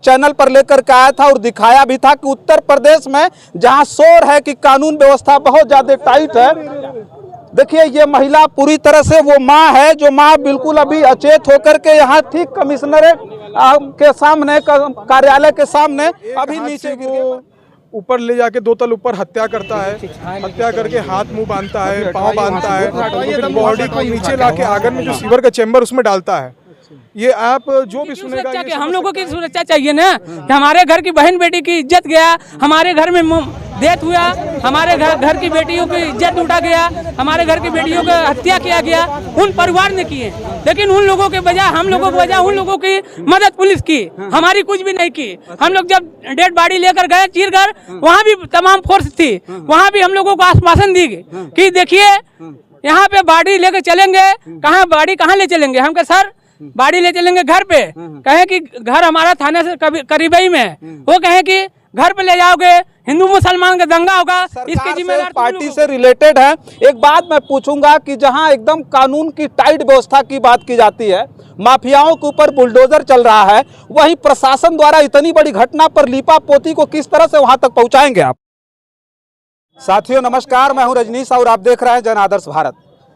Channel पर लेकर के आया था और दिखाया भी था कि उत्तर प्रदेश में जहां शोर है कि कानून व्यवस्था बहुत ज्यादा टाइट है। देखिए ये महिला पूरी तरह से वो माँ है जो माँ बिल्कुल अभी अचेत होकर के यहाँ ठीक कमिश्नरेट के सामने, कार्यालय के सामने अभी नीचे ऊपर ले जाके 2 तल ऊपर हत्या करता है। हत्या करके हाथ मुंह बांधता है, पाँव बांधता है, फिर बॉडी को नीचे लाके आगे में जो सीवर का चैम्बर उसमें डालता है। ये आप जो भी सुनेगा, हम लोगों की सुरक्षा चाहिए ना कि हमारे घर की बहन बेटी की इज्जत गया, हमारे घर में डेथ हुआ, हमारे घर की बेटियों की इज्जत लूटा गया, हमारे घर की बेटियों का हत्या किया गया, उन परिवार ने किए। लेकिन उन लोगों के बजाय हम लोगों के बजाय उन लोगों की मदद पुलिस की, हमारी कुछ भी नहीं की। हम लोग जब डेड बॉडी लेकर गए चीरगर, वहाँ भी तमाम फोर्स थी, वहाँ भी हम लोगों को आश्वासन दी कि देखिए यहाँ पे बॉडी लेकर चलेंगे, बॉडी कहाँ ले चलेंगे? हम कहे सर बॉडी ले चलेंगे घर पे। कहे कि घर हमारा थाने से करीबी में है। वो कहे कि घर पे ले जाओगे, हिंदू मुसलमान का दंगा होगा, इसके जिम्मेदार पार्टी से रिलेटेड है। एक बात मैं पूछूंगा कि जहां एकदम कानून की टाइट व्यवस्था की बात की जाती है, माफियाओं के ऊपर बुलडोजर चल रहा है, वहीं प्रशासन द्वारा इतनी बड़ी घटना पर लीपा पोती को किस तरह से वहां तक पहुंचाएंगे आप? साथियों नमस्कार, मैं हूं रजनीश और आप देख रहे हैं जन आदर्श भारत।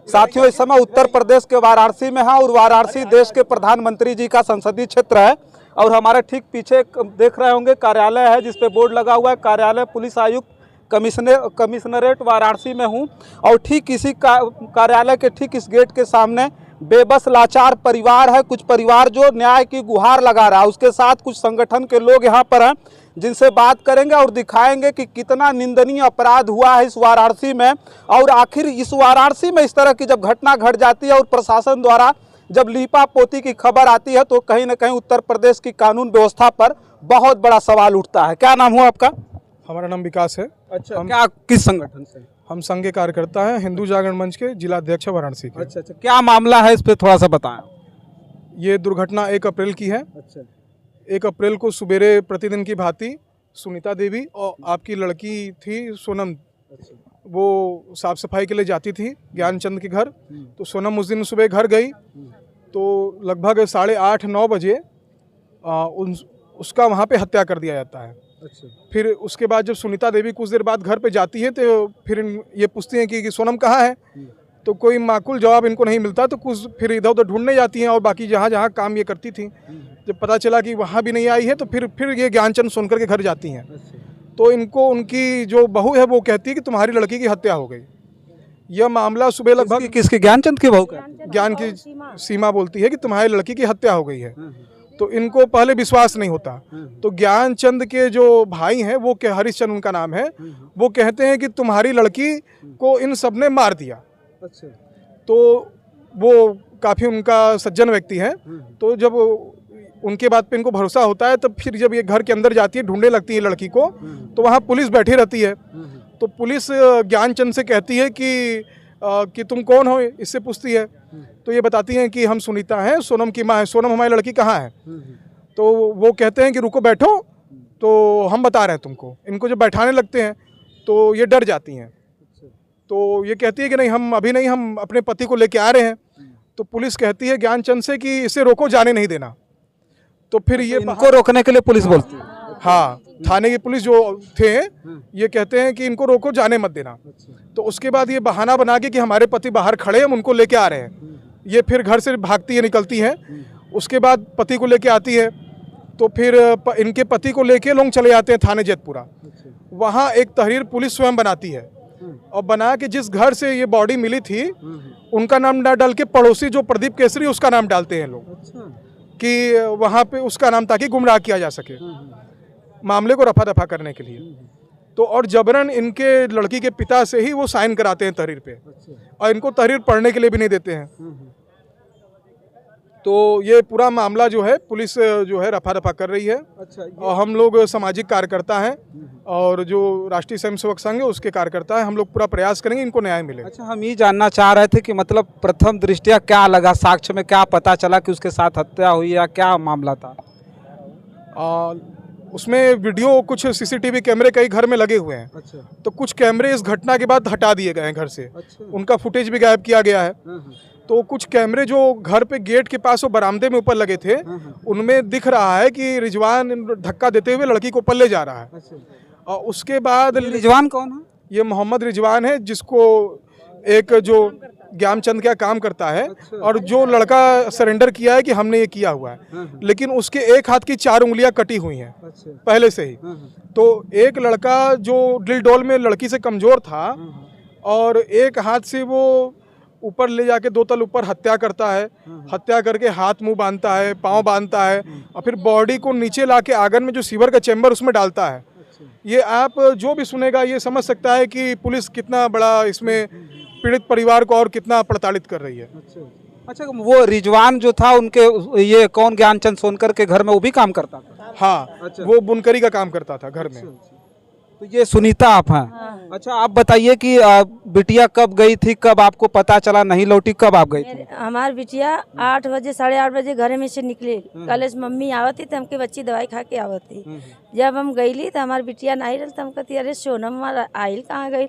साथियों इस समय उत्तर प्रदेश के वाराणसी में है और वाराणसी देश के प्रधानमंत्री जी का संसदीय क्षेत्र है और हमारे ठीक पीछे देख रहे होंगे कार्यालय है जिस पे बोर्ड लगा हुआ है, कार्यालय पुलिस आयुक्त कमिश्नरेट वाराणसी में हूँ। और ठीक इसी कार्यालय के ठीक इस गेट के सामने बेबस लाचार परिवार है, कुछ परिवार जो न्याय की गुहार लगा रहा है। उसके साथ कुछ संगठन के लोग यहाँ पर हैं जिनसे बात करेंगे और दिखाएंगे कि कितना निंदनीय अपराध हुआ है इस वाराणसी में। और आखिर इस वाराणसी में इस तरह की जब घटना घट जाती है और प्रशासन द्वारा जब लीपा पोती की खबर आती है तो कहीं ना कहीं उत्तर प्रदेश की कानून व्यवस्था पर बहुत बड़ा सवाल उठता है। क्या नाम हुआ आपका? हमारा नाम विकास है। अच्छा, क्या किस संगठन से? हम संघ के कार्यकर्ता हैं, हिंदू जागरण मंच के जिला अध्यक्ष वाराणसी के। अच्छा, क्या मामला है इस पे थोड़ा सा बताएं। ये दुर्घटना 1 अप्रैल की है। अच्छा, 1 अप्रैल को सुबेरे प्रतिदिन की भांति सुनीता देवी और आपकी लड़की थी सोनम, वो साफ सफाई के लिए जाती थी ज्ञानचंद के घर। तो सोनम उस दिन सुबह घर गई तो लगभग 8:30-9 बजे उसका वहाँ पे हत्या कर दिया जाता है। अच्छा। फिर उसके बाद जब सुनीता देवी कुछ देर बाद घर पे जाती है तो फिर ये पूछती हैं कि सोनम कहाँ है, तो कोई माकूल जवाब इनको नहीं मिलता। तो कुछ फिर इधर उधर ढूंढने जाती हैं और बाकी जहाँ जहाँ काम ये करती थी, जब पता चला कि वहाँ भी नहीं आई है तो फिर ये ज्ञानचंद सोनकर के घर जाती हैं। तो इनको उनकी जो बहू है वो कहती है कि तुम्हारी लड़की की हत्या हो गई। यह मामला सुबह लगभग किसकी? ज्ञानचंद की बहू? ज्ञान की सीमा बोलती है कि तुम्हारी लड़की की हत्या हो गई है। तो इनको पहले विश्वास नहीं होता। तो ज्ञानचंद के जो भाई हैं वो हरिश्चंद्र उनका नाम है, वो कहते हैं कि तुम्हारी लड़की को इन सब ने मार दिया। अच्छा। तो वो काफ़ी उनका सज्जन व्यक्ति है। तो जब उनके बात पे इनको भरोसा होता है तब फिर जब ये घर के अंदर जाती है, ढूंढने लगती है लड़की को, तो वहाँ पुलिस बैठी रहती है। तो पुलिस ज्ञानचंद से कहती है कि तुम कौन हो, इससे पूछती है। तो ये बताती हैं कि हम सुनीता हैं, सोनम की माँ है। सोनम हमारी लड़की कहाँ है? तो वो कहते हैं कि रुको बैठो, तो हम बता रहे हैं तुमको। इनको जब बैठाने लगते हैं तो ये डर जाती हैं। तो ये कहती है कि नहीं, हम अभी नहीं, हम अपने पति को लेके आ रहे हैं। तो पुलिस कहती है ज्ञानचंद से कि इसे रोको, जाने नहीं देना। तो फिर ये इनको रोकने के लिए पुलिस बोलती है? हाँ, थाने की पुलिस जो थे ये कहते हैं कि इनको रोको, जाने मत देना। तो उसके बाद ये बहाना बना के कि हमारे पति बाहर खड़े, हम उनको लेके आ रहे हैं। ये फिर घर से भागती है, निकलती है। उसके बाद पति को लेके आती है। तो फिर इनके पति को लेके लोग चले जाते हैं थाने जेतपुरा। वहाँ एक तहरीर पुलिस स्वयं बनाती है और बना के जिस घर से ये बॉडी मिली थी उनका नाम ना डाल के पड़ोसी जो प्रदीप केसरी उसका नाम डालते हैं लोग, कि वहाँ पे उसका नाम, ताकि गुमराह किया जा सके मामले को रफा दफा करने के लिए। तो और जबरन इनके लड़की के पिता से ही वो साइन कराते हैं तहरीर पे, और इनको तहरीर पढ़ने के लिए भी नहीं देते हैं। तो ये पूरा मामला जो है पुलिस जो है रफा दफा कर रही है। अच्छा, और हम लोग सामाजिक कार्यकर्ता हैं और जो राष्ट्रीय स्वयंसेवक संघ है उसके कार्यकर्ता हैं। हम लोग पूरा प्रयास करेंगे इनको न्याय मिले। अच्छा, हम ये जानना चाह रहे थे कि मतलब प्रथम दृष्टया क्या लगा, साक्ष्य में क्या पता चला कि उसके साथ हत्या हुई या क्या मामला था? उसमें वीडियो, कुछ सीसीटीवी कैमरे कई घर में लगे हुए हैं। अच्छा। तो कुछ कैमरे इस घटना के बाद हटा दिए गए हैं घर से। अच्छा। उनका फुटेज भी गायब किया गया है। तो कुछ कैमरे जो घर पे गेट के पास वो बरामदे में ऊपर लगे थे, उनमें दिख रहा है कि रिजवान धक्का देते हुए लड़की को ऊपर ले जा रहा है। और उसके बाद रिजवान कौन है? ये मोहम्मद रिजवान है, जिसको एक जो ज्ञानचंद का काम करता है, और जो लड़का सरेंडर किया है कि हमने ये किया हुआ है, लेकिन उसके एक हाथ की 4 उंगलियां कटी हुई हैं पहले से ही। तो एक लड़का जो दिल डोल में लड़की से कमजोर था और एक हाथ से वो ऊपर ले जाके 2 तल ऊपर हत्या करता है, हत्या करके हाथ मुंह बांधता है, पाँव बांधता है, और फिर बॉडी को नीचे लाके आंगन में जो सीवर का चैम्बर उसमें डालता है। ये आप जो भी सुनेगा ये समझ सकता है कि पुलिस कितना बड़ा इसमें पीड़ित परिवार को और कितना प्रताड़ित कर रही है। अच्छा, वो रिजवान जो था उनके ये कौन ज्ञानचंद सोनकर के घर में वो भी काम करता था? हाँ, वो बुनकरी का काम करता था घर में। तो ये सुनीता आप हैं? अच्छा, आप बताइए कि बिटिया कब गई थी, कब आपको पता चला नहीं लौटी, कब आप गई थी? हमारी बिटिया 8 बजे 8:30 बजे घर में से निकली, कॉलेज मम्मी आवती तो हमके बच्ची दवाई खा के आवती। जब हम गईली तो हमारी बिटिया नहीं रही, तो हम कहती अरे सोनम हमारा आइल कहाँ गई?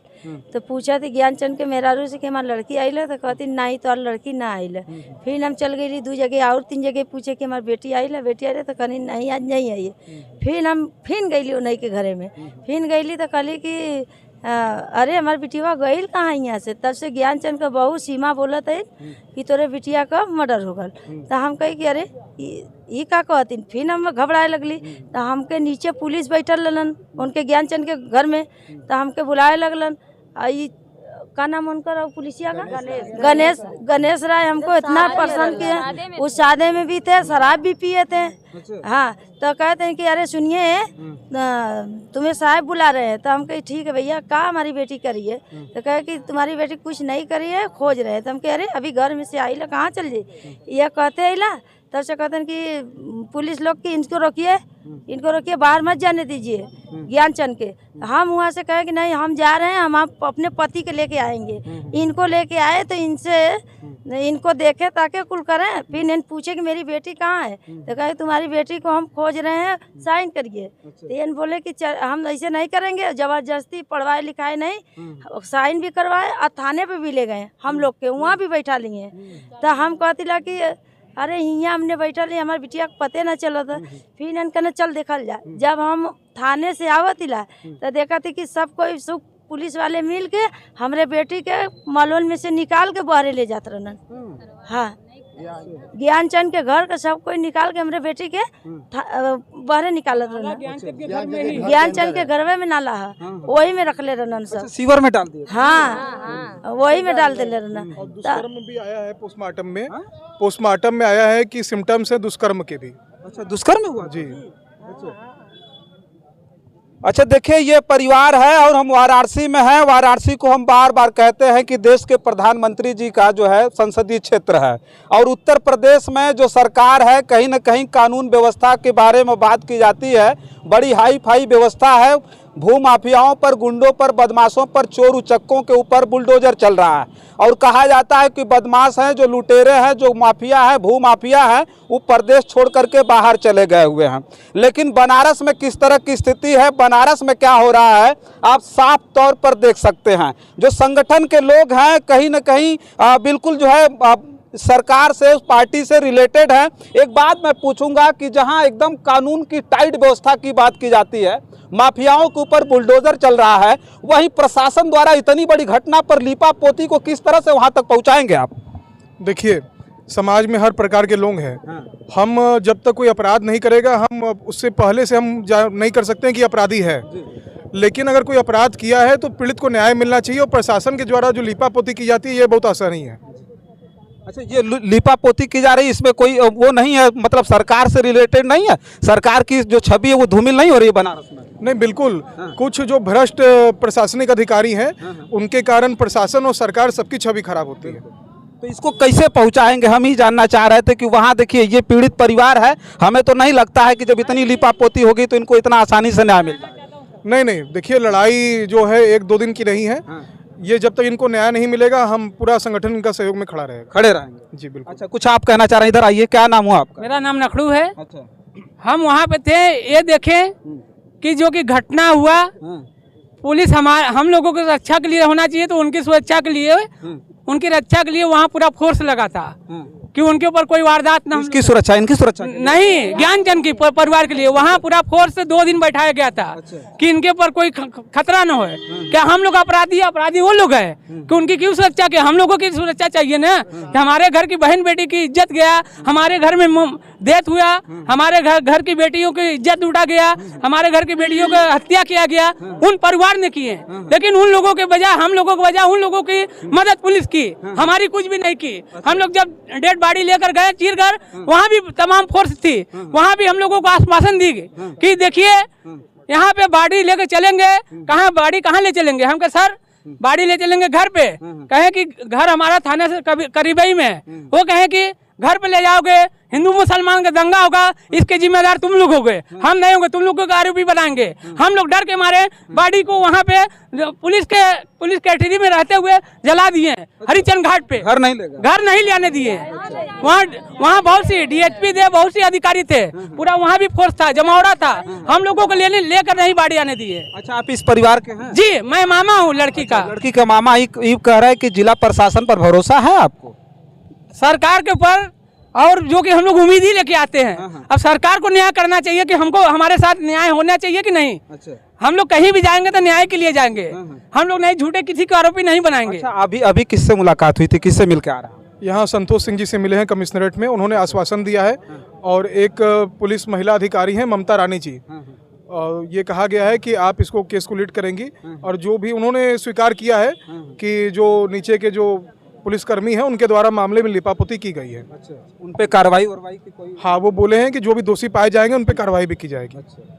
तो पूछा थी ज्ञानचंद के मेहरारू से कि हमारी लड़की आइल है, तो कहती नहीं तो लड़की ना आइल है। फिर हम चल गई 2 जगह और 3 जगह पूछे कि हमारी बेटी आइल है, बेटी आई है, तो कहनी नहीं आज नहीं आई है। फिर हम फिर गईली उन्हीं के घरे में, फिर गईली तो कहली कि अरे हमारी बिटिया गई कहाँ यहाँ से। तब से ज्ञानचंद का बहू सीमा बोलत है कि तोरे बिटिया का मर्डर हो गल। तो हम कही कि अरे ये का कहतीन। फिर हम घबराए लगली, तो हमके नीचे पुलिस बैठल रहलन उनके ज्ञानचंद के घर में, तो हमके बुलाए लगलन। का नाम उनका पुलिसिया का गणेश राय हमको इतना पसंद किया, उस शादी में भी थे, शराब भी पिए थे। हाँ, तो कहते हैं कि अरे सुनिए तुम्हें साहब बुला रहे हैं। तो हम कहे ठीक है भैया, का हमारी बेटी करी है? तो कहे कि तुम्हारी बेटी कुछ नहीं करी है, खोज रहे हैं। तो हम कहे अरे अभी घर में से आई ला, कहाँ चल जाए? यह कहते आई ला। तब से कहते हैं कि पुलिस लोग की इनको रोकिए, बाहर मत जाने दीजिए ज्ञानचंद के। हम वहाँ से कहे कि नहीं हम जा रहे हैं, हम अपने पति के लेके आएंगे। इनको लेके आए तो इनको देखे ताकि कुल करें। फिर इन्हें पूछे कि मेरी बेटी कहाँ है? तो कहे तुम्हारी बेटी को हम खोज रहे हैं, साइन करिए। तो इन बोले कि हम ऐसे नहीं करेंगे, जबरदस्ती पढ़वाए लिखाए नहीं, साइन भी करवाए और थाने पे भी ले गए हम लोग के, वहाँ भी बैठा लिए। तो हम कहती ला कि अरे यहाँ हमने बैठा ली, हमारी बिटिया को पते ना चला था। फिर इन्हें कहना चल देखल जाए। जब हम थाने से आवत ला तो देखा थी कि सब कोई सुख पुलिस वाले मिल के हमरे बेटी के मालून में से निकाल के बाहर ले जाते रहन। हाँ, ज्ञानचंद के घर का सब कोई निकाल के हमरे बेटी के बाहर निकालत रहन। ज्ञानचंद के घर में नाला है, वही में रख ले रहन सब। सीवर में डाल दिए? हाँ, वही में डाल दे रहन। दुष्कर्म भी आया है पोस्टमार्टम में आया है कि सिम्टम्स है दुष्कर्म के भी। अच्छा, दुष्कर्म हुआ जी। अच्छा, देखिए ये परिवार है और हम वाराणसी में हैं। वाराणसी को हम बार बार कहते हैं कि देश के प्रधानमंत्री जी का जो है संसदीय क्षेत्र है, और उत्तर प्रदेश में जो सरकार है कहीं न कहीं कानून व्यवस्था के बारे में बात की जाती है। बड़ी हाई फाई व्यवस्था है, भूमाफियाओं पर, गुंडों पर, बदमाशों पर, चोर उचक्कों के ऊपर बुलडोजर चल रहा है। और कहा जाता है कि बदमाश हैं, जो लुटेरे हैं, जो माफिया है, भूमाफिया है, वो प्रदेश छोड़ करके बाहर चले गए हुए हैं। लेकिन बनारस में किस तरह की स्थिति है, बनारस में क्या हो रहा है, आप साफ तौर पर देख सकते हैं। जो संगठन के लोग हैं कहीं न कहीं बिल्कुल जो है सरकार से, उस पार्टी से रिलेटेड है। एक बात मैं पूछूंगा कि जहां एकदम कानून की टाइट व्यवस्था की बात की जाती है, माफियाओं के ऊपर बुलडोजर चल रहा है, वहीं प्रशासन द्वारा इतनी बड़ी घटना पर लीपा पोती को किस तरह से वहां तक पहुंचाएंगे आप? देखिए, समाज में हर प्रकार के लोग हैं। हम जब तक कोई अपराध नहीं करेगा, हम उससे पहले से हम नहीं कर सकते हैं कि अपराधी है। लेकिन अगर कोई अपराध किया है तो पीड़ित को न्याय मिलना चाहिए, और प्रशासन के द्वारा जो लीपा पोती की जाती है ये बहुत आसानी है। अच्छा, ये लीपा पोती की जा रही है, इसमें कोई वो नहीं है, मतलब सरकार से रिलेटेड नहीं है? सरकार की जो छवि है वो धूमिल नहीं हो रही है बनारस में? नहीं, बिल्कुल। कुछ जो भ्रष्ट प्रशासनिक अधिकारी हैं उनके कारण प्रशासन और सरकार सबकी छवि खराब होती है। तो इसको कैसे पहुंचाएंगे, हम ही जानना चाह रहे थे कि वहाँ देखिए ये पीड़ित परिवार है, हमें तो नहीं लगता है कि जब इतनी लीपा पोती होगी तो इनको इतना आसानी से न्याय मिलता है। नहीं, देखिए लड़ाई जो है 1-2 दिन की नहीं है। ये जब तक इनको न्याय नहीं मिलेगा हम पूरा संगठन इनका सहयोग में खड़े रहेंगे। जी बिल्कुल। अच्छा, कुछ आप कहना चाह रहे हैं? इधर आइए, क्या नाम हुआ आपका? मेरा नाम नखड़ू है। अच्छा, हम वहाँ पे थे, ये देखे कि जो कि घटना हुआ, पुलिस हम लोगों की सुरक्षा के लिए होना चाहिए, तो उनकी सुरक्षा के लिए उनकी रक्षा के लिए वहाँ पूरा फोर्स लगा था कि उनके ऊपर कोई वारदात न इसकी सुरक्षा, इनकी सुरक्षा के लिए? नहीं, ज्ञानचंद की परिवार के लिए वहाँ पूरा फोर्स 2 दिन बैठाया गया था कि इनके ऊपर कोई खतरा न हो। क्या हम लोग अपराधी वो लोग हैं कि उनकी क्यों सुरक्षा के? हम लोगों की सुरक्षा चाहिए ना कि हमारे घर की बहन बेटी की इज्जत गया, हमारे घर में डेथ हुआ, हमारे घर की बेटियों की इज्जत लूटा गया, हमारे घर की बेटियों की हत्या किया गया, उन परिवार ने किए। लेकिन उन लोगों के बजाय हम लोगों के बजाय उन लोगों की मदद पुलिस की, हमारी कुछ भी नहीं की। हम लोग जब डेड बॉडी लेकर गए चीरघर, वहाँ भी तमाम फोर्स थी, वहाँ भी हम लोगों को आश्वासन दी कि देखिए यहाँ पे बॉडी लेकर चलेंगे। बॉडी कहाँ ले चलेंगे? हम कहे सर बॉडी ले चलेंगे घर पे। कहे कि घर हमारा थाने से करीबी में है। वो कहे कि घर पे ले जाओगे, हिंदू मुसलमान का दंगा होगा, इसके जिम्मेदार तुम लोग होगे, हम नहीं होंगे, तुम लोगों को आरोपी बनाएंगे। हम लोग डर के मारे बॉडी को वहाँ पे पुलिस कैटेगरी में रहते हुए जला दिए हरिचंद घाट पे। घर नहीं ले आने दिए। वहाँ बहुत सी डीएसपी थे, बहुत सी अधिकारी थे, पूरा वहाँ भी फोर्स था, जमावड़ा था, हम लोगों को लेकर नहीं बॉडी आने दिए। अच्छा, आप इस परिवार के हैं? जी, मैं मामा हूँ लड़की का। लड़की का मामा ये कह रहा है कि जिला प्रशासन पर भरोसा है आपको? सरकार के ऊपर, और जो कि हम लोग उम्मीद ही लेके आते हैं। अब सरकार को न्याय करना चाहिए कि हमको हमारे साथ न्याय होना चाहिए कि नहीं। अच्छा, हम लोग कहीं भी जाएंगे तो न्याय के लिए जाएंगे, हम लोग नहीं झूठे किसी को आरोपी नहीं बनाएंगे। अच्छा, अभी किससे मुलाकात हुई थी, किससे मिलकर आ रहा है? यहाँ संतोष सिंह जी से मिले हैं कमिश्नरेट में। उन्होंने आश्वासन दिया है, और एक पुलिस महिला अधिकारी हैं ममता रानी जी, और ये कहा गया है कि आप इसको केस को लीड करेंगी, और जो भी उन्होंने स्वीकार किया है कि जो नीचे के जो पुलिसकर्मी हैं उनके द्वारा मामले में लिपापोती की गई है। अच्छा, उन पे कार्रवाई की कोई? हाँ, वो बोले हैं कि जो भी दोषी पाए जाएंगे उन पे कार्रवाई भी की जाएगी। अच्छा।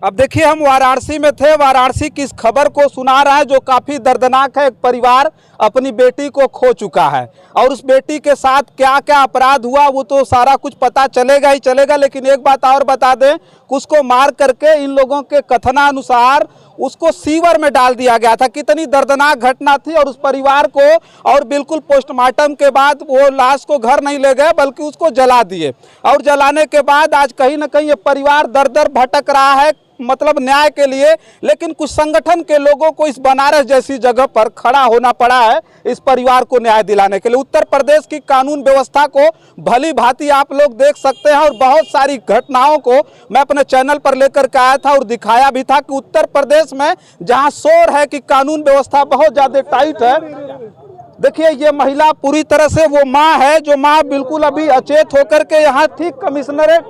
अब देखिए, हम वाराणसी में थे, वाराणसी की इस खबर को सुना रहे हैं जो काफ़ी दर्दनाक है। एक परिवार अपनी बेटी को खो चुका है, और उस बेटी के साथ क्या क्या अपराध हुआ वो तो सारा कुछ पता चलेगा ही चलेगा। लेकिन एक बात और बता दें कि उसको मार करके इन लोगों के कथनानुसार उसको सीवर में डाल दिया गया था। कितनी दर्दनाक घटना थी। और उस परिवार को, और बिल्कुल पोस्टमार्टम के बाद वो लाश को घर नहीं ले गए बल्कि उसको जला दिए, और जलाने के बाद आज कहीं ना कहीं ये परिवार दर दर भटक रहा है, मतलब न्याय के लिए। लेकिन कुछ संगठन के लोगों को इस बनारस जैसी जगह पर खड़ा होना पड़ा है इस परिवार को न्याय दिलाने के लिए। उत्तर प्रदेश की कानून व्यवस्था को भली भांति आप लोग देख सकते हैं, और बहुत सारी घटनाओं को मैं अपने चैनल पर लेकर के आया था और दिखाया भी था कि उत्तर प्रदेश में जहां शोर है कि कानून व्यवस्था बहुत ज्यादा टाइट है। देखिए, ये महिला पूरी तरह से वो माँ है जो माँ बिल्कुल अभी अचेत होकर के यहाँ ठीक कमिश्नरेट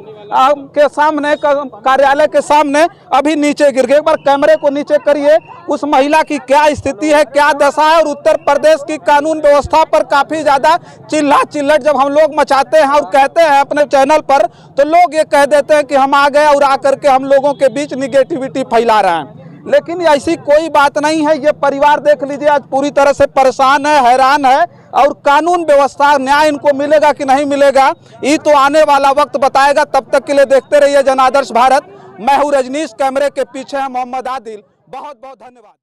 के सामने, कार्यालय के सामने अभी नीचे गिर गए। एक बार कैमरे को नीचे करिए, उस महिला की क्या स्थिति है, क्या दशा है। और उत्तर प्रदेश की कानून व्यवस्था पर काफी ज्यादा चिल्ला चिल्लट जब हम लोग मचाते हैं और कहते हैं अपने चैनल पर, तो लोग ये कह देते हैं कि हम आ गए और आकर के हम लोगों के बीच निगेटिविटी फैला रहे हैं। लेकिन ऐसी कोई बात नहीं है। ये परिवार देख लीजिए आज पूरी तरह से परेशान है, हैरान है, और कानून व्यवस्था, न्याय इनको मिलेगा कि नहीं मिलेगा ये तो आने वाला वक्त बताएगा। तब तक के लिए देखते रहिए जन आदर्श भारत। मैं हूँ रजनीश, कैमरे के पीछे है मोहम्मद आदिल। बहुत बहुत धन्यवाद।